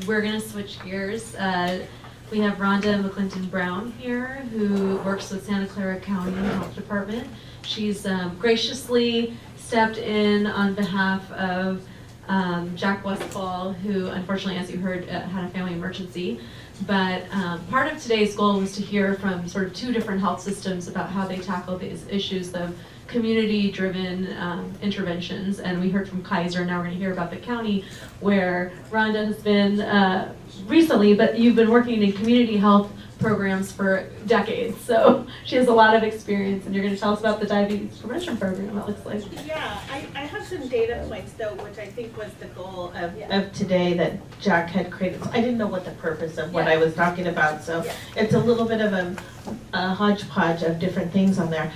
We're going to switch gears. We have Rhonda McClinton-Brown here, who works with Santa Clara County Health Department. She's graciously stepped in on behalf of Jack Westfall, who unfortunately, as you heard, had a family emergency. But part of today's goal was to hear from sort of two different health systems about how they tackle these issues of community-driven interventions. And we heard from Kaiser, now we're going to hear about the county, where Rhonda has been recently, but you've been working in community health programs for decades, so she has a lot of experience, and you're going to tell us about the diabetes prevention program, it looks like. Yeah, I have some data points though, which I think was the goal of today that Jack had created. So I didn't know what the purpose of what I was talking about, so it's a little bit of a hodgepodge of different things on there.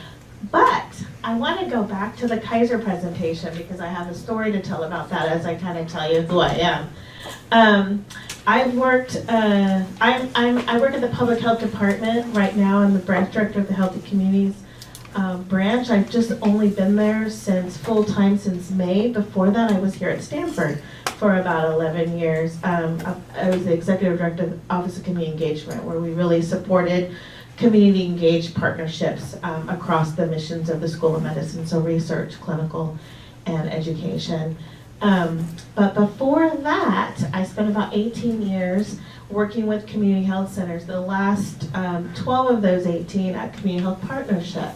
But I want to go back to the Kaiser presentation because I have a story to tell about that as I kind of tell you who I am. I've worked, I work at the Public Health Department right now. I'm the branch director of the Healthy Communities branch. I've just only been there since full-time since May. Before that, I was here at Stanford for about 11 years. I was the executive director of the Office of Community Engagement, where we really supported community engaged partnerships across the missions of the School of Medicine, so research, clinical, and education. But before that, I spent about 18 years working with community health centers, the last 12 of those 18 at Community Health Partnership.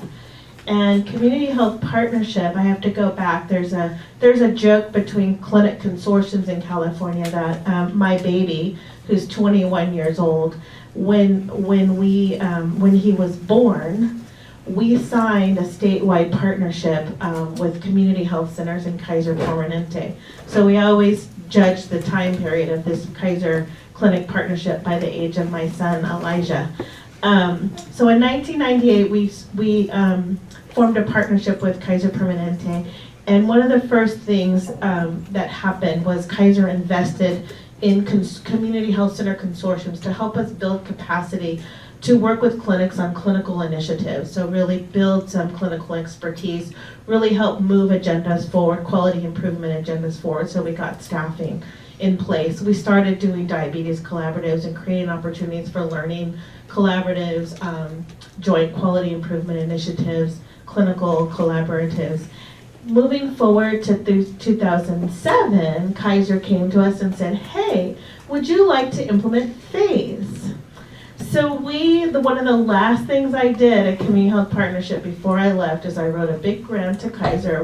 And Community Health Partnership, I have to go back, there's a joke between clinic consortiums in California that my baby, who's 21 years old, when he was born, we signed a statewide partnership with community health centers in Kaiser Permanente. So we always judge the time period of this Kaiser clinic partnership by the age of my son, Elijah. So in 1998, we formed a partnership with Kaiser Permanente. And one of the first things that happened was Kaiser invested in community health center consortiums to help us build capacity to work with clinics on clinical initiatives. So really build some clinical expertise, really help move agendas forward, quality improvement agendas forward, so we got staffing in place. We started doing diabetes collaboratives and creating opportunities for learning collaboratives, joint quality improvement initiatives, clinical collaboratives. Moving forward to 2007, Kaiser came to us and said, hey, would you like to implement phase? So one of the last things I did at Community Health Partnership before I left is I wrote a big grant to Kaiser.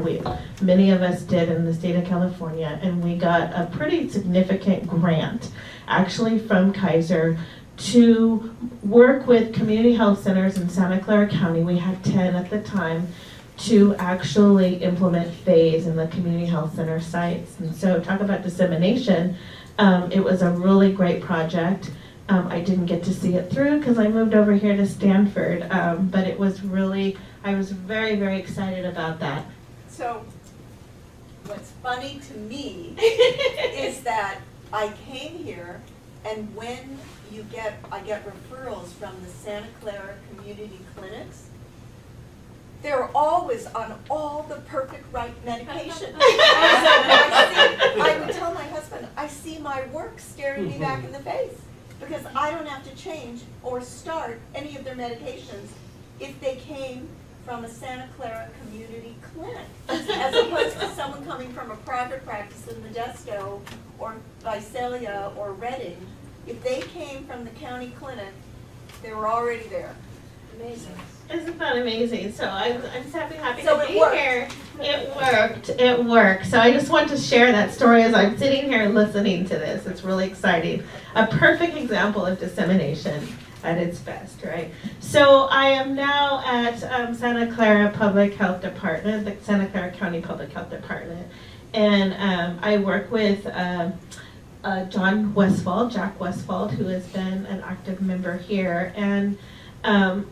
Many of us did in the state of California, and we got a pretty significant grant actually from Kaiser to work with community health centers in Santa Clara County. We had 10 at the time, to actually implement phase in the community health center sites. And so talk about dissemination, it was a really great project. I didn't get to see it through because I moved over here to Stanford, but it was really, I was very, very excited about that. So what's funny to me is that I came here, and when I get referrals from the Santa Clara community clinics, they're always on all the perfect right medication. I would tell my husband, I see my work staring me back in the face, because I don't have to change or start any of their medications if they came from a Santa Clara community clinic, as opposed to someone coming from a private practice in Modesto or Visalia or Redding. If they came from the county clinic, they were already there. Amazing. Isn't that amazing? So I'm so happy So to be worked. here. It worked. So I just want to share that story as I'm sitting here listening to this. It's really exciting. A perfect example of dissemination at its best, right? So I am now at Santa Clara Public Health Department, the Santa Clara County Public Health Department. And I work with Jack Westfall, who has been an active member here. And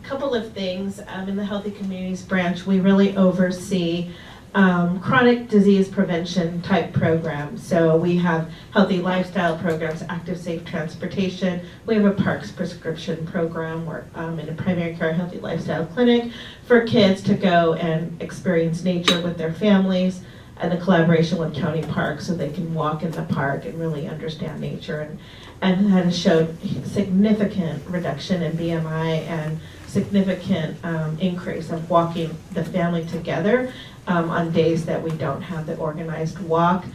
couple of things in the Healthy Communities branch, we really oversee chronic disease prevention type programs. So we have healthy lifestyle programs, active safe transportation. We have a parks prescription program. We're in a primary care healthy lifestyle clinic for kids to go and experience nature with their families. and the collaboration with county parks so they can walk in the park and really understand nature, and has showed significant reduction in BMI and significant increase of walking the family together on days that we don't have the organized walk.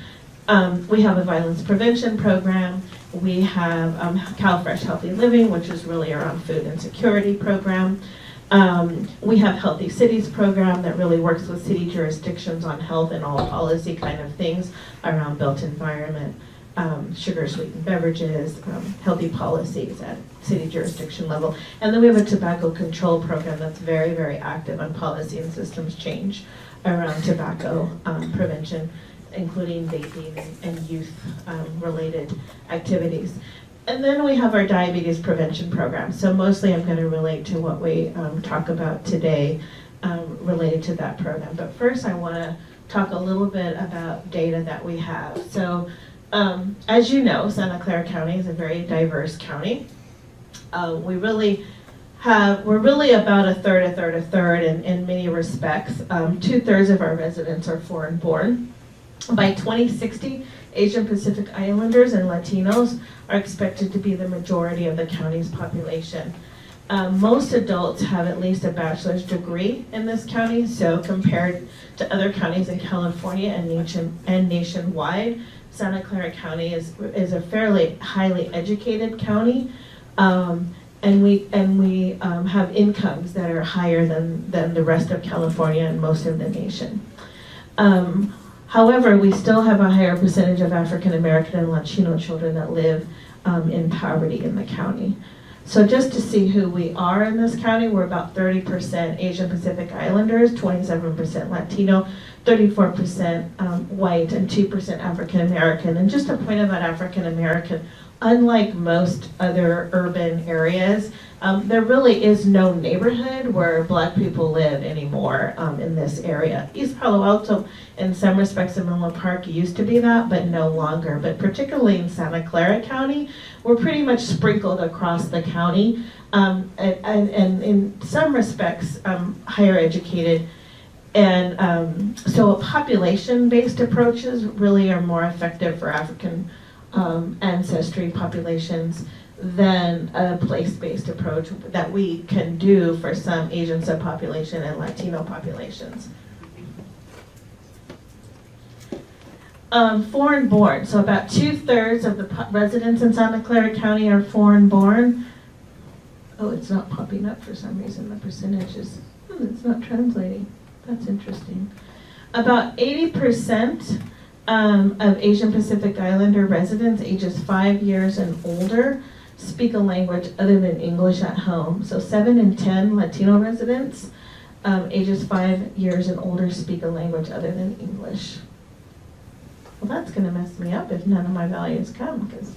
We have a violence prevention program. We have CalFresh Healthy Living, which is really around food insecurity program. We have Healthy Cities program that really works with city jurisdictions on health and all policy kind of things around built environment, sugar sweetened beverages, healthy policies at city jurisdiction level. And then we have a tobacco control program that's very, very active on policy and systems change around tobacco prevention, including vaping and youth related activities. And then we have our diabetes prevention program. So mostly I'm going to relate to what we talk about today related to that program. But first I want to talk a little bit about data that we have. So as you know, Santa Clara County is a very diverse county. We're really about a third in many respects. 2/3 of our residents are foreign born. By 2060, Asian Pacific Islanders and Latinos are expected to be the majority of the county's population. Most adults have at least a bachelor's degree in this county, so compared to other counties in California and nationwide, Santa Clara County is a fairly highly educated county, and we have incomes that are higher than the rest of California and most of the nation. However, we still have a higher percentage of African American and Latino children that live in poverty in the county. So just to see who we are in this county, we're about 30% Asian Pacific Islanders, 27% Latino, 34% white, and 2% African American. And just a point about African American, unlike most other urban areas, there really is no neighborhood where Black people live anymore in this area. East Palo Alto, in some respects, in Menlo Park used to be that, but no longer. But particularly in Santa Clara County, we're pretty much sprinkled across the county, and in some respects, higher educated. And so population-based approaches really are more effective for African ancestry populations than a place-based approach that we can do for some Asian subpopulation and Latino populations. Foreign born, so about 2/3 of the residents in Santa Clara County are foreign born. Oh, it's not popping up for some reason, the percentage is, it's not translating. That's interesting. About 80% of Asian Pacific Islander residents ages 5 years and older speak a language other than English at home. So 7 in 10 Latino residents ages 5 years and older speak a language other than English. Well, that's going to mess me up if none of my values come, because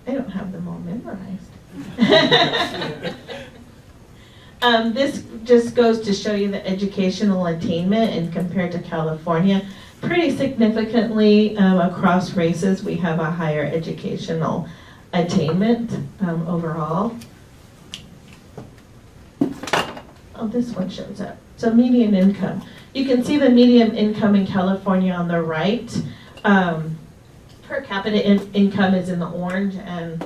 I don't have them all memorized. This just goes to show you the educational attainment, and compared to California, pretty significantly across races, we have a higher educational attainment overall. Oh, this one shows up. So median income. You can see the median income in California on the right. Per capita income is in the orange, and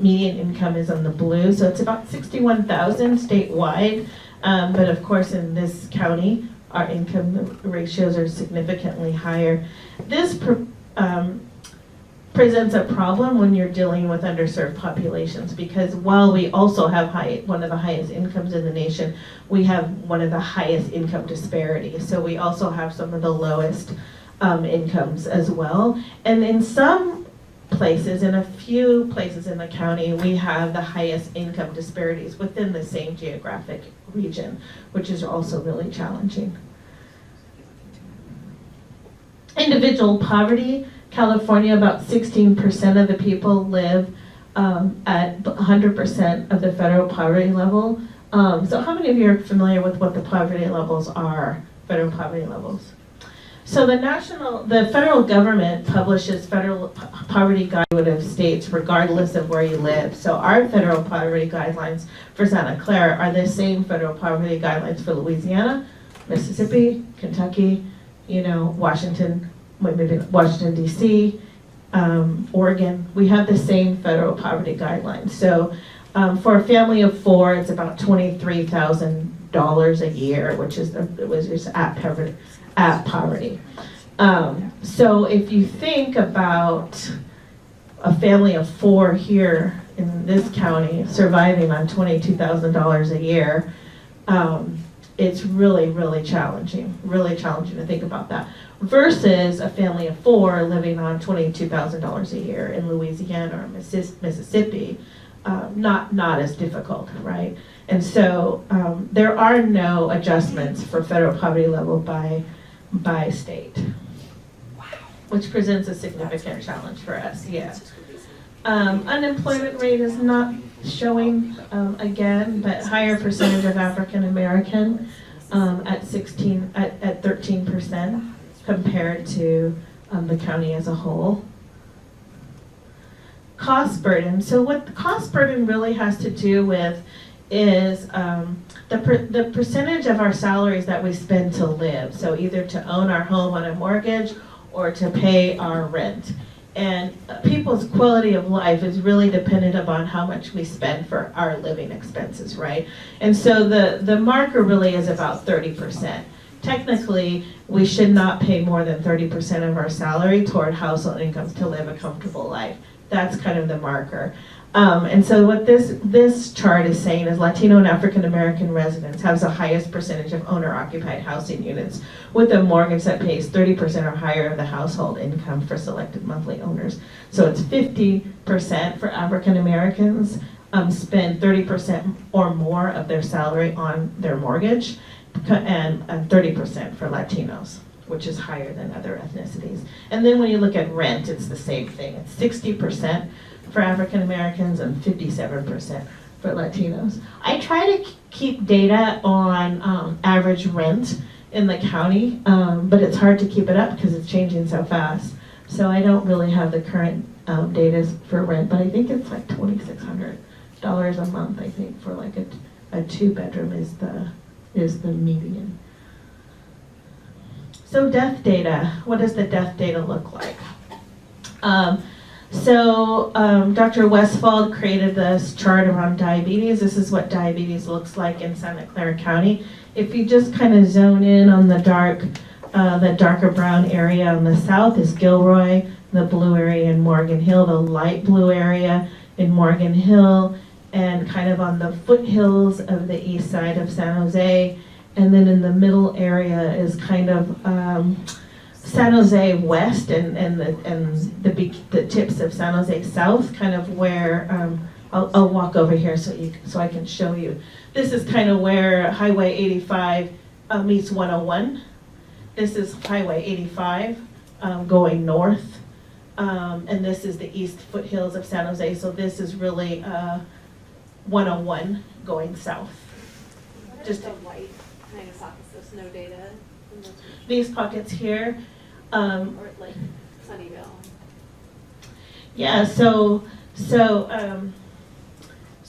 median income is on the blue. So it's about $61,000 statewide. But of course, in this county, our income ratios are significantly higher. This presents a problem when you're dealing with underserved populations, because while we also have one of the highest incomes in the nation, we have one of the highest income disparities. So we also have some of the lowest incomes as well. And in some places, in a few places in the county, we have the highest income disparities within the same geographic region, which is also really challenging. Individual poverty. California, about 16% of the people live at 100% of the federal poverty level. So how many of you are familiar with what the poverty levels are, federal poverty levels? So the federal government publishes federal poverty guidelines of states regardless of where you live. So our federal poverty guidelines for Santa Clara are the same federal poverty guidelines for Louisiana, Mississippi, Kentucky, Washington, maybe Washington DC, Oregon, we have the same federal poverty guidelines. So for a family of 4, it's about $23,000 a year, which is at poverty. So if you think about a family of 4 here in this county surviving on $22,000 a year, it's really, really challenging to think about that. Versus a family of 4 living on $22,000 a year in Louisiana or Mississippi, not as difficult, right? And so there are no adjustments for federal poverty level by state, which presents a significant challenge for us. Yeah. Unemployment rate is not showing again, but higher percentage of African American at 13% compared to the county as a whole. Cost burden. So what the cost burden really has to do with is the percentage of our salaries that we spend to live. So either to own our home on a mortgage or to pay our rent. And people's quality of life is really dependent upon how much we spend for our living expenses, right? And so the marker really is about 30%. Technically, we should not pay more than 30% of our salary toward household incomes to live a comfortable life. That's kind of the marker. And so what this chart is saying is Latino and African American residents have the highest percentage of owner-occupied housing units with a mortgage that pays 30% or higher of the household income for selected monthly owners. So it's 50% for African Americans spend 30% or more of their salary on their mortgage, and 30% for Latinos, which is higher than other ethnicities. And then when you look at rent, it's the same thing. It's 60% for African Americans and 57% for Latinos. I try to keep data on average rent in the county, but it's hard to keep it up because it's changing so fast. So I don't really have the current data for rent, but I think it's like $2,600 a month. I think for like a 2-bedroom is the median. So death data. What does the death data look like? Dr. Westfall created this chart around diabetes. This is what diabetes looks like in Santa Clara County. If you just kind of zone in on the darker brown area on the south is Gilroy, the blue area in Morgan Hill, the light blue area in Morgan Hill, and kind of on the foothills of the east side of San Jose. And then in the middle area is kind of San Jose West and the tips of San Jose South, kind of where I'll walk over here so I can show you. This is kind of where Highway 85 meets 101. This is Highway 85 going north, and this is the east foothills of San Jose. So this is really 101 going south. Just the white kind of sockets, there's no data. These pockets here. Or like Sunnyvale. Yeah, so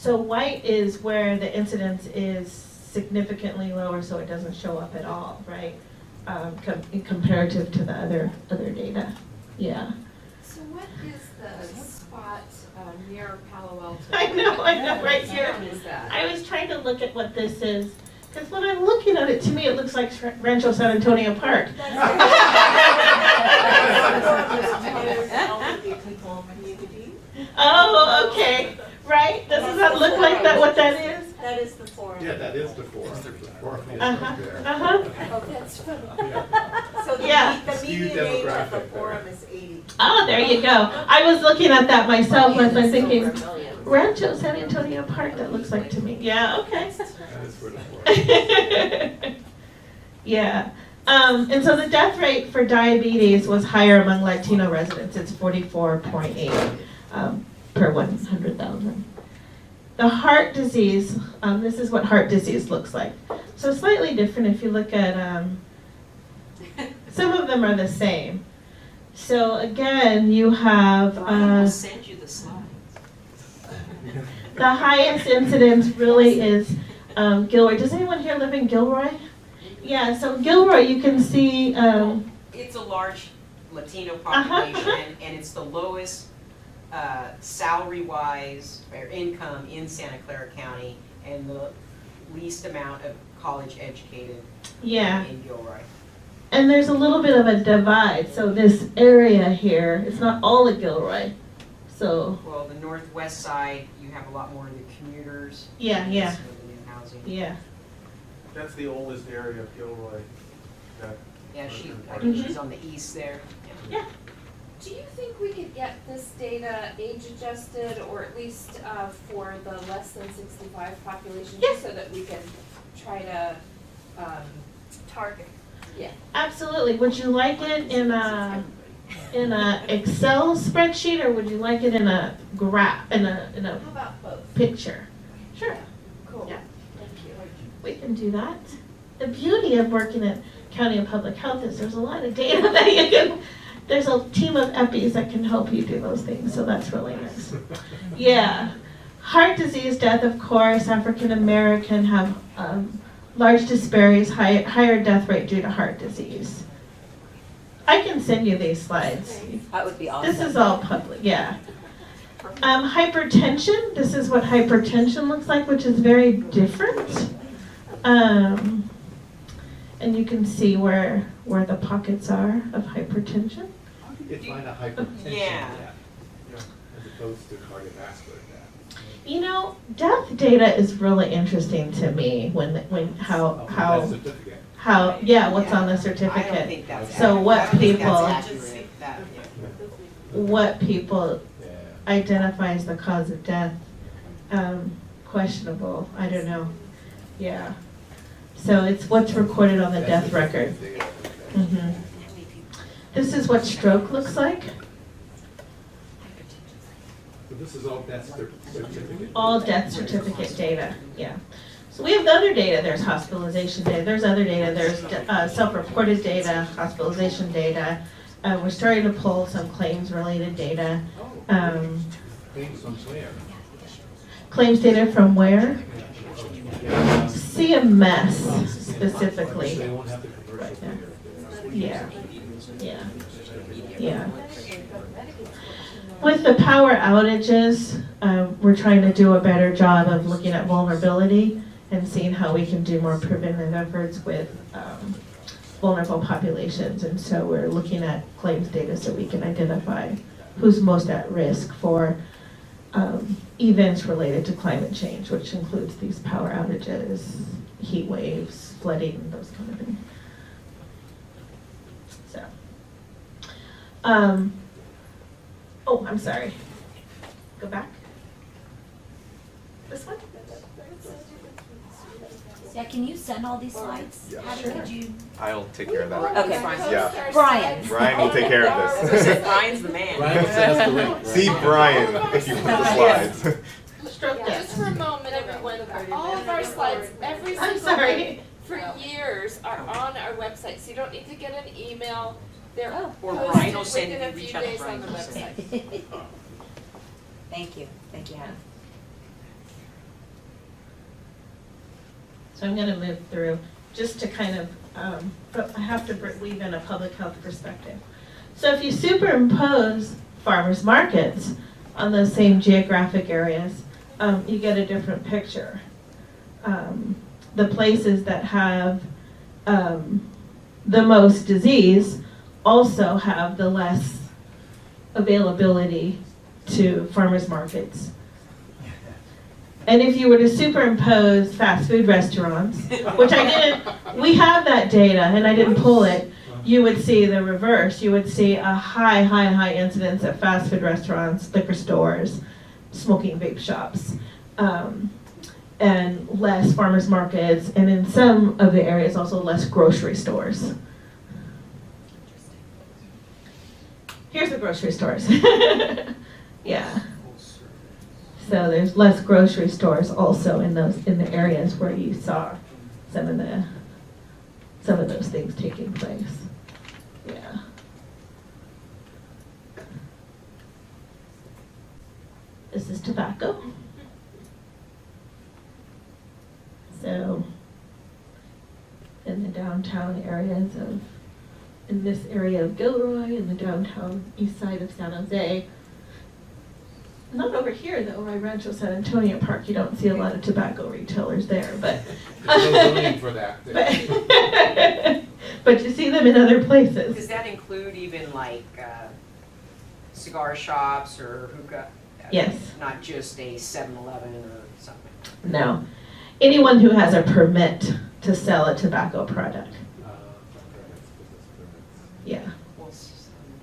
white is where the incidence is significantly lower, so it doesn't show up at all, right? Comparative to the other data. Yeah. So what is the spot near Palo Alto? I know, right here. What is that? I was trying to look at what this is, because when I'm looking at it, to me, it looks like Rancho San Antonio Park. Oh, okay, right? Doesn't that look like that? What that is? That is the forum. Yeah, that is the forum. The forum is Uh-huh. right there. Uh-huh. Oh, that's funny. Yeah. So the Yeah. the median age of the demographic forum there. is 80. Oh, there you go. I was looking at that myself as I'm thinking, Over millions. Rancho San Antonio Park, that looks like to me. Yeah, okay. That is where the forum is. Yeah. And so the death rate for diabetes was higher among Latino residents. It's 44.8 per 100,000. The heart disease, this is what heart disease looks like. So slightly different if you look at, some of them are the same. So again, you have I'll send you the slides. the highest incidence really is Gilroy. Does anyone here live in Gilroy? Yeah, so Gilroy, you can see, It's a large Latino population, and it's the lowest salary-wise or income in Santa Clara County, and the least amount of college-educated yeah. in Gilroy. And there's a little bit of a divide, so this area here, it's not all of Gilroy. So, Well, the northwest side, you have a lot more of the commuters. Yeah, yeah. Some of the new housing. yeah. That's the oldest area of Gilroy. that- Yeah, I Mhm. think she's on the east there. Yeah. Do you think we could get this data age adjusted, or at least for the less than 65 population, just so that we can try to target? Yeah. Absolutely. Would you like it in a Excel spreadsheet, or would you like it in a graph, in a How about both? picture? Sure. Cool. Yeah. Thank you. We can do that. The beauty of working at County of Public Health is there's a lot of data that you can, there's a team of EPIs that can help you do those things, so that's really nice. Yeah. Heart disease death, of course, African American have large disparities, higher death rate due to heart disease. I can send you these slides. That would be awesome. This is all public, yeah. Hypertension, this is what hypertension looks like, which is very different. And you can see where the pockets are of hypertension. How do you define a hypertension Yeah. death? As opposed to cardiovascular death? You know, death data is really interesting to me when That certificate. what's on the I don't certificate. think that's So accurate. what I don't think people- that's accurate. That, yeah. What people Yeah. identify as the cause of death, questionable, I don't know. Yeah. So it's what's recorded on the death record. Mhm. This is what stroke looks like. So this is all death certificate? All death certificate data, yeah. So we have the other data, there's hospitalization data, there's other data, there's self-reported data, hospitalization data. We're starting to pull some claims-related data. Things from where? Claims data from where? CMS specifically. They won't have the commercial Right, data. Yeah, yeah, yeah. With the power outages, we're trying to do a better job of looking at vulnerability and seeing how we can do more preventive efforts with vulnerable populations. And so we're looking at claims data so we can identify who's most at risk for events related to climate change, which includes these power outages, heat waves, flooding, those kind of things. So, oh, I'm sorry. Go back. This one? Yeah, can you send all these slides? Yeah. How Sure. could you? I'll take care of that. Okay. Yeah. Brian. Brian will take care of I was this. gonna say, Brian's the man. Brian will send us the link, right? See Brian if you want the slides. Stroke Just death. for a moment, everyone, all of our slides, every I'm single sorry. one, for years, are on our website, so you don't need to get an email. They're Oh. Or Brian will posted send within you, a few reach out to days Brian. on the website. Thank you, Hannah. So I'm going to move through just to kind of, but I have to weave in a public health perspective. So if you superimpose farmers markets on those same geographic areas, you get a different picture. The places that have the most disease also have the less availability to farmers markets. And if you were to superimpose fast food restaurants, which I didn't, we have that data and I didn't pull it, you would see the reverse. You would see a high incidence of fast food restaurants, liquor stores, smoking vape shops, and less farmers markets, and in some of the areas also less grocery stores. Here's the grocery stores. Yeah. So there's less grocery stores also in the areas where you saw some of those things taking place. Yeah. This is tobacco. So, and in the downtown areas in this area of Gilroy, in the downtown east side of San Jose. Not over here though, right, Rancho San Antonio Park, you don't see a lot of tobacco retailers there, but. There's no zoning for that. But you see them in other places. Does that include even like cigar shops or hookah? Yes. Not just a 7-Eleven or something? No. Anyone who has a permit to sell a tobacco product. Yeah. Well,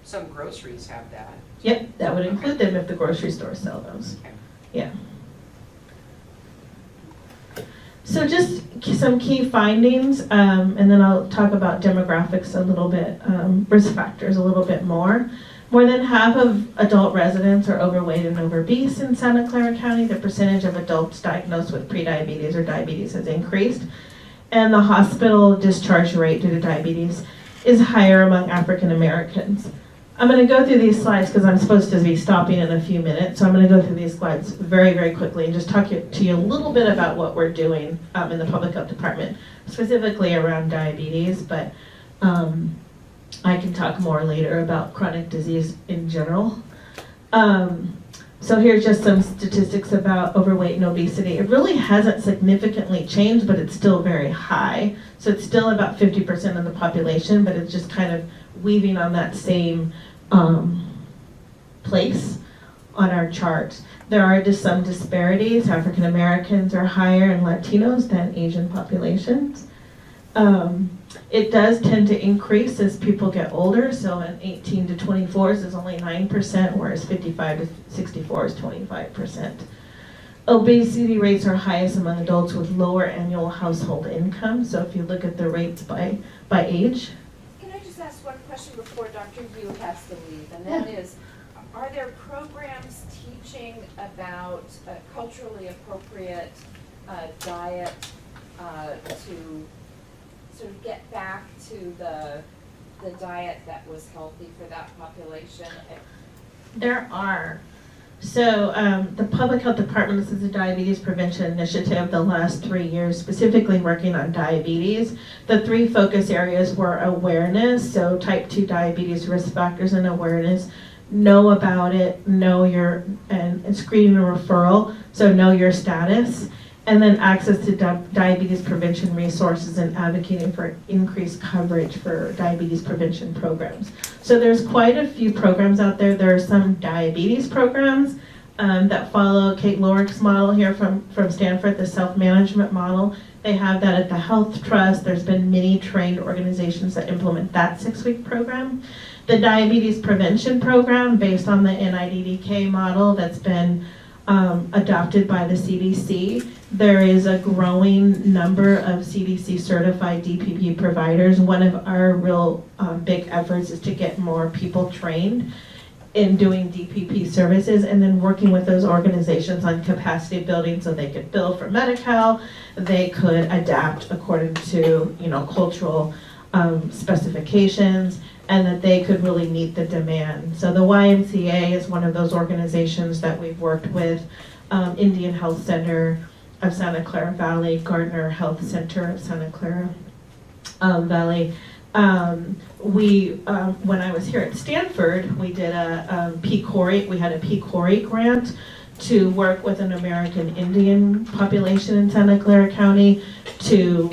some groceries have that. Yep, that would include them if the grocery stores sell those. Okay. Yeah. So just some key findings, and then I'll talk about demographics a little bit, risk factors a little bit more. More than half of adult residents are overweight and obese in Santa Clara County. The percentage of adults diagnosed with prediabetes or diabetes has increased. And the hospital discharge rate due to diabetes is higher among African Americans. I'm going to go through these slides because I'm supposed to be stopping in a few minutes. So I'm going to go through these slides very, very quickly and just talk to you a little bit about what we're doing in the public health department, specifically around diabetes, but I can talk more later about chronic disease in general. So here's just some statistics about overweight and obesity. It really hasn't significantly changed, but it's still very high. So it's still about 50% of the population, but it's just kind of weaving on that same place on our charts. There are just some disparities. African Americans are higher and Latinos than Asian populations. It does tend to increase as people get older, so in 18 to 24s is only 9%, whereas 55 to 64 is 25%. Obesity rates are highest among adults with lower annual household income, so if you look at the rates by age. Can I just ask one question before Dr. Yu has to leave? And that is, are there programs teaching about a culturally appropriate diet to sort of get back to the diet that was healthy for that population? There are. So the Public Health Department, this is a diabetes prevention initiative the last 3 years, specifically working on diabetes. The 3 focus areas were awareness, so type 2 diabetes risk factors and awareness, know about it, know your, and screening and referral, so know your status, and then access to diabetes prevention resources and advocating for increased coverage for diabetes prevention programs. So there's quite a few programs out there. There are some diabetes programs that follow Kate Lorick's model here from Stanford, the self-management model. They have that at the Health Trust. There's been many trained organizations that implement that 6-week program. The diabetes prevention program, based on the NIDDK model that's been adopted by the CDC. There is a growing number of CDC certified DPP providers. One of our real big efforts is to get more people trained in doing DPP services and then working with those organizations on capacity building so they could bill for Medi-Cal, they could adapt according to cultural specifications, and that they could really meet the demand. So the YMCA is one of those organizations that we've worked with, Indian Health Center of Santa Clara Valley, Gardner Health Center of Santa Clara Valley. When I was here at Stanford, we did a PCORI, we had a PCORI grant to work with an American Indian population in Santa Clara County to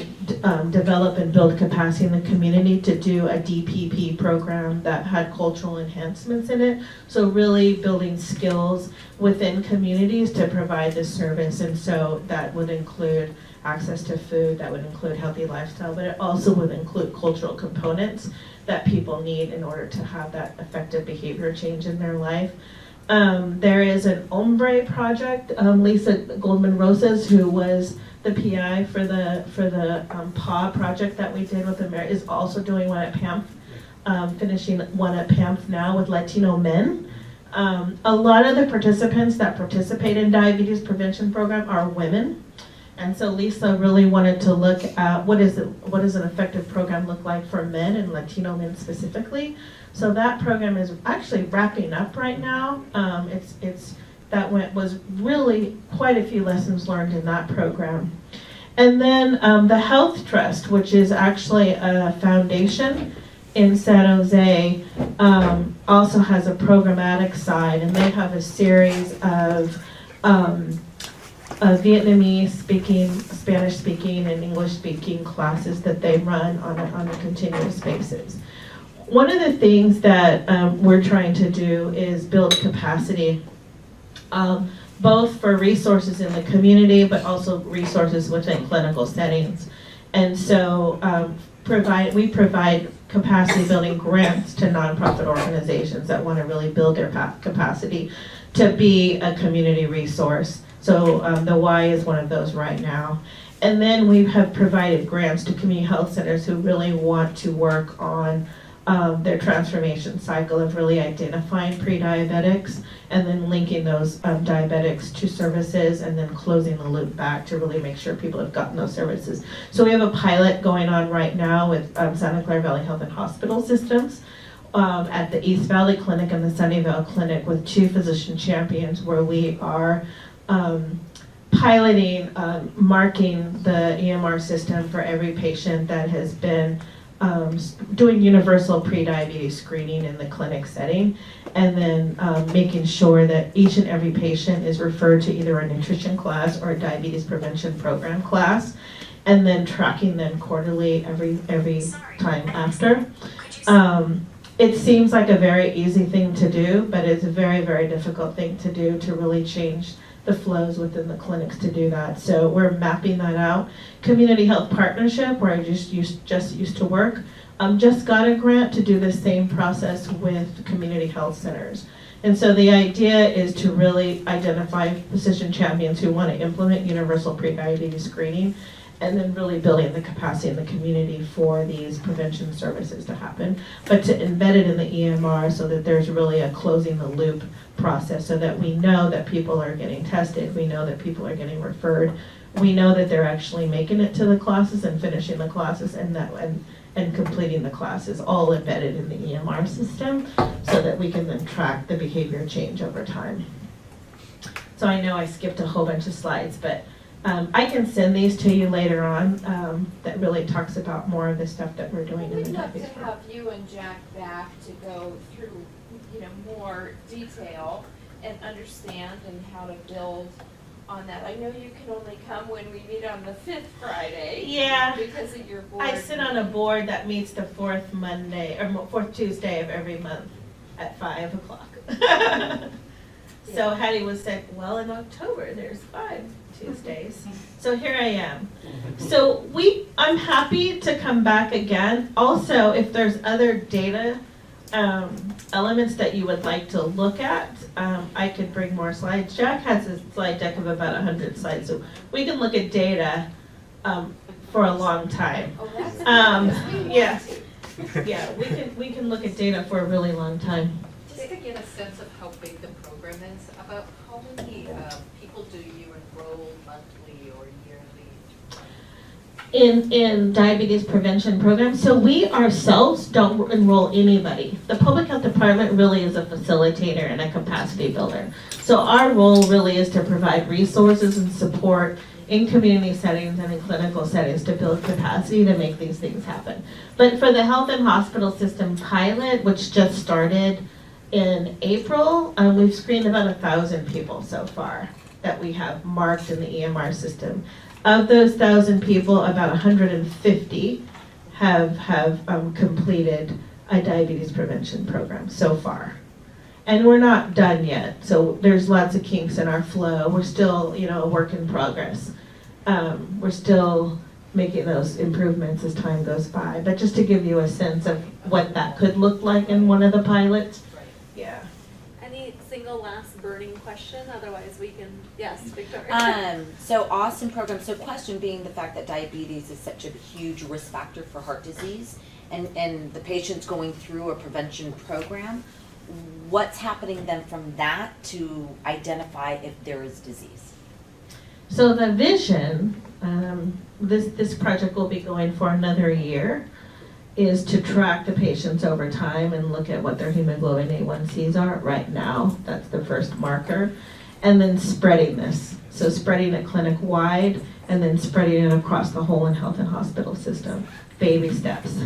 develop and build capacity in the community to do a DPP program that had cultural enhancements in it. So really building skills within communities to provide this service. And so that would include access to food, that would include healthy lifestyle, but it also would include cultural components that people need in order to have that effective behavior change in their life. There is an Ombre project. Lisa Goldman Rosas, who was the PI for the PAW project that we did with is also doing one at PAMF, finishing one at PAMF now with Latino men. A lot of the participants that participate in diabetes prevention program are women. And so Lisa really wanted to look at what does an effective program look like for men and Latino men specifically. So that program is actually wrapping up right now. Was really quite a few lessons learned in that program. And then the Health Trust, which is actually a foundation in San Jose, also has a programmatic side, and they have a series of Vietnamese speaking, Spanish speaking, and English speaking classes that they run on a continuous basis. One of the things that we're trying to do is build capacity, both for resources in the community, but also resources within clinical settings. And so we provide capacity building grants to nonprofit organizations that want to really build their capacity to be a community resource. So the Y is one of those right now. And then we have provided grants to community health centers who really want to work on their transformation cycle of really identifying pre-diabetics and then linking those diabetics to services and then closing the loop back to really make sure people have gotten those services. So we have a pilot going on right now with Santa Clara Valley Health and Hospital Systems at the East Valley Clinic and the Sunnyvale Clinic with 2 physician champions where we are piloting, marking the EMR system for every patient that has been doing universal pre-diabetes screening in the clinic setting, and then making sure that each and every patient is referred to either a nutrition class or a diabetes prevention program class, and then tracking them quarterly every time after. It seems like a very easy thing to do, but it's a very, very difficult thing to do to really change the flows within the clinics to do that. So we're mapping that out. Community Health Partnership, where I just used to work, just got a grant to do the same process with community health centers. And so the idea is to really identify physician champions who want to implement universal pre-diabetes screening and then really building the capacity in the community for these prevention services to happen, but to embed it in the EMR so that there's really a closing the loop process so that we know that people are getting tested, we know that people are getting referred, we know that they're actually making it to the classes and finishing the classes and completing the classes, all embedded in the EMR system so that we can then track the behavior change over time. So I know I skipped a whole bunch of slides, but I can send these to you later on that really talks about more of the stuff that we're doing in We'd the love to diabetes have you and Jack back to go through, more detail and understand and how to build on that. I know you can only come when we meet on the 5th Friday. Yeah. Because of your board. I sit on a board that meets the 4th Monday, or 4th Tuesday of every month at 5 o'clock. So Hattie was said, well, in October, there's 5 Tuesdays. So here I am. So I'm happy to come back again. Also, if there's other data elements that you would like to look at, I could bring more slides. Jack has a slide deck of about 100 slides, so we can look at data for a long time. Oh, that's Yeah, we can look at data for a really long time. Just to get a sense of how big the program is, about how many people do you enroll monthly or yearly? In diabetes prevention programs, so we ourselves don't enroll anybody. The public health department really is a facilitator and a capacity builder. So our role really is to provide resources and support in community settings and in clinical settings to build capacity to make these things happen. But for the health and hospital system pilot, which just started in April, we've screened about 1,000 people so far that we have marked in the EMR system. Of those 1,000 people, about 150 have completed a diabetes prevention program so far. And we're not done yet, so there's lots of kinks in our flow. We're still, a work in progress. We're still making those improvements as time goes by. But just to give you a sense of what that could look like in one of the pilots. Yeah. Any single last burning question? Otherwise we can, yes, Victoria. So awesome program. So question being the fact that diabetes is such a huge risk factor for heart disease and the patients going through a prevention program, what's happening then from that to identify if there is disease? So the vision, this project will be going for another year, is to track the patients over time and look at what their hemoglobin A1Cs are right now. That's the first marker. And then spreading this So spreading it clinic-wide and then spreading it across the whole health and hospital system. Baby steps.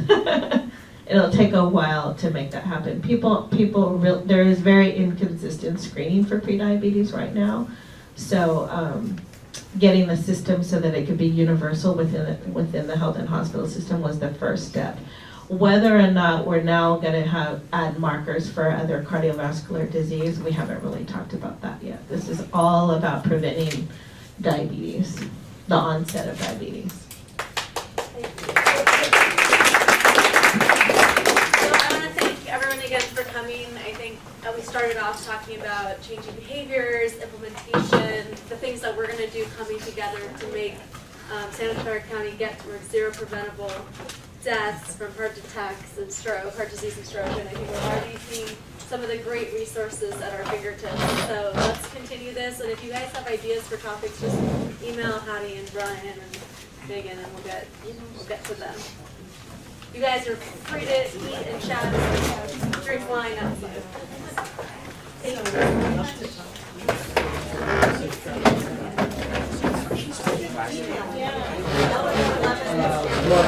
It'll take a while to make that happen. There is very inconsistent screening for prediabetes right now. So getting the system so that it could be universal within the health and hospital system was the first step. Whether or not we're now going to add markers for other cardiovascular disease, we haven't really talked about that yet. This is all about preventing diabetes, the onset of diabetes. I want to thank everyone again for coming. I think we started off talking about changing behaviors, implementation, the things that we're going to do coming together to make Santa Clara County get towards zero preventable deaths from heart attacks and stroke, heart disease and stroke. And I think we're already seeing some of the great resources at our fingertips. So let's continue this. And if you guys have ideas for topics, just email Hattie and Brian and Megan, and we'll get to them. You guys are free to eat and chat and drink wine outside. Thank you.